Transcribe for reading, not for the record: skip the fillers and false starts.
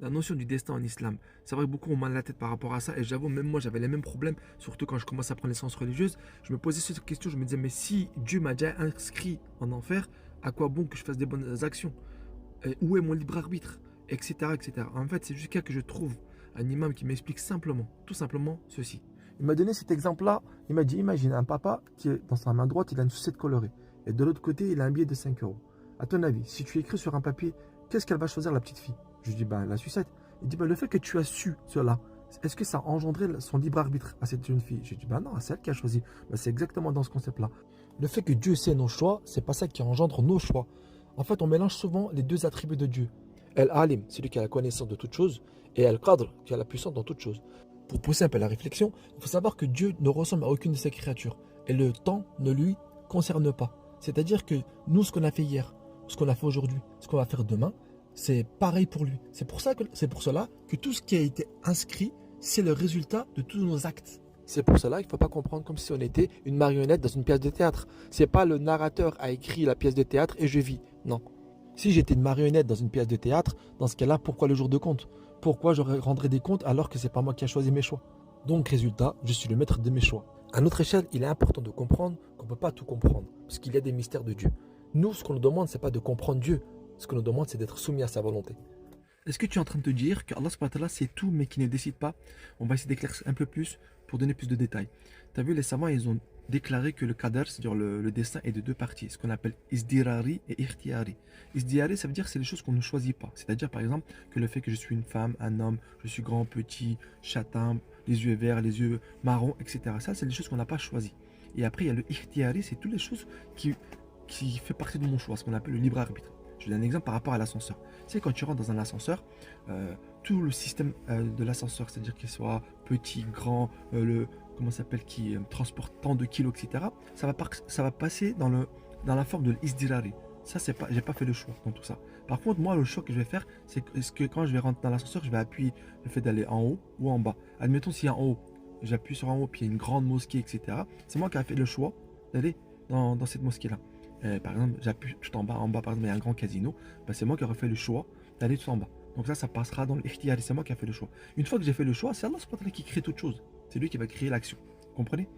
La notion du destin en islam, c'est vrai que beaucoup ont mal à la tête par rapport à ça, et j'avoue, même moi j'avais les mêmes problèmes, surtout quand je commençais à prendre les sciences religieuses. Je me posais cette question, je me disais, mais si Dieu m'a déjà inscrit en enfer, à quoi bon que je fasse des bonnes actions? Et où est mon libre arbitre? Etc. etc. En fait, c'est jusqu'à que je trouve un imam qui m'explique simplement, tout simplement ceci. Il m'a donné cet exemple-là, il m'a dit, imagine un papa qui est dans sa main droite, il a une sucette colorée, et de l'autre côté, il a un billet de 5 euros. À ton avis, si tu écris sur un papier, qu'est-ce qu'elle va choisir la petite fille? Je lui dis, ben, la sucette. Il dit, ben, le fait que tu as su cela, est-ce que ça a engendré son libre arbitre à cette jeune fille? Je lui dis, ben non, c'est elle qui a choisi. Ben, c'est exactement dans ce concept-là. Le fait que Dieu sait nos choix, c'est pas ça qui engendre nos choix. En fait, on mélange souvent les deux attributs de Dieu. El-Alim, celui qui a la connaissance de toutes choses, et El-Qadr, qui a la puissance dans toutes choses. Pour pousser un peu la réflexion, il faut savoir que Dieu ne ressemble à aucune de ses créatures, et le temps ne lui concerne pas. C'est-à-dire que nous, ce qu'on a fait hier, ce qu'on a fait aujourd'hui, ce qu'on va faire demain, c'est pareil pour lui. C'est pour cela que tout ce qui a été inscrit, c'est le résultat de tous nos actes. C'est pour cela qu'il ne faut pas comprendre comme si on était une marionnette dans une pièce de théâtre. C'est pas le narrateur a écrit la pièce de théâtre et je vis. Non. Si j'étais une marionnette dans une pièce de théâtre, dans ce cas-là, pourquoi le jour de compte? Pourquoi je rendrais des comptes alors que c'est pas moi qui ai choisi mes choix? Donc, résultat, je suis le maître de mes choix. À notre échelle, il est important de comprendre qu'on ne peut pas tout comprendre, parce qu'il y a des mystères de Dieu. Nous, ce qu'on nous demande, ce n'est pas de comprendre Dieu. Ce qu'on nous demande, c'est d'être soumis à sa volonté. Est-ce que tu es en train de te dire que Allah subhanahu wa ta'ala, c'est tout mais qui ne décide pas? On va essayer d'éclaircir un peu plus pour donner plus de détails. Tu as vu, les savants, ils ont déclaré que le qadar, c'est-à-dire le destin, est de deux parties, ce qu'on appelle isdirari et ikhtiyari. Isdirari, ça veut dire que c'est les choses qu'on ne choisit pas. C'est-à-dire, par exemple, que le fait que je suis une femme, un homme, je suis grand, petit, châtain, les yeux verts, les yeux marrons, etc. Ça, c'est les choses qu'on n'a pas choisies. Et après, il y a le ikhtiyari, c'est toutes les choses qui fait partie de mon choix, ce qu'on appelle le libre arbitre. Je donne un exemple par rapport à l'ascenseur. Tu sais, quand tu rentres dans un ascenseur, tout le système de l'ascenseur, c'est-à-dire qu'il soit petit, grand, comment ça s'appelle, qui transporte tant de kilos, etc., ça va passer dans la forme de l'isdirari. Ça, c'est pas, j'ai pas fait le choix dans tout ça. Par contre, moi, le choix que je vais faire, c'est que, est-ce que quand je vais rentrer dans l'ascenseur, je vais appuyer le fait d'aller en haut ou en bas. Admettons, s'il y a en haut, j'appuie sur en haut, puis il y a une grande mosquée, etc. C'est moi qui ai fait le choix d'aller dans cette mosquée-là. Par exemple, j'appuie tout en bas, par exemple, il y a un grand casino, bah, c'est moi qui aurais fait le choix d'aller tout en bas. Donc ça passera dans l'ikhtiyari, c'est moi qui ai fait le choix. Une fois que j'ai fait le choix, c'est Allah subhanahu wa ta'ala qui crée toute chose. C'est lui qui va créer l'action. Vous comprenez?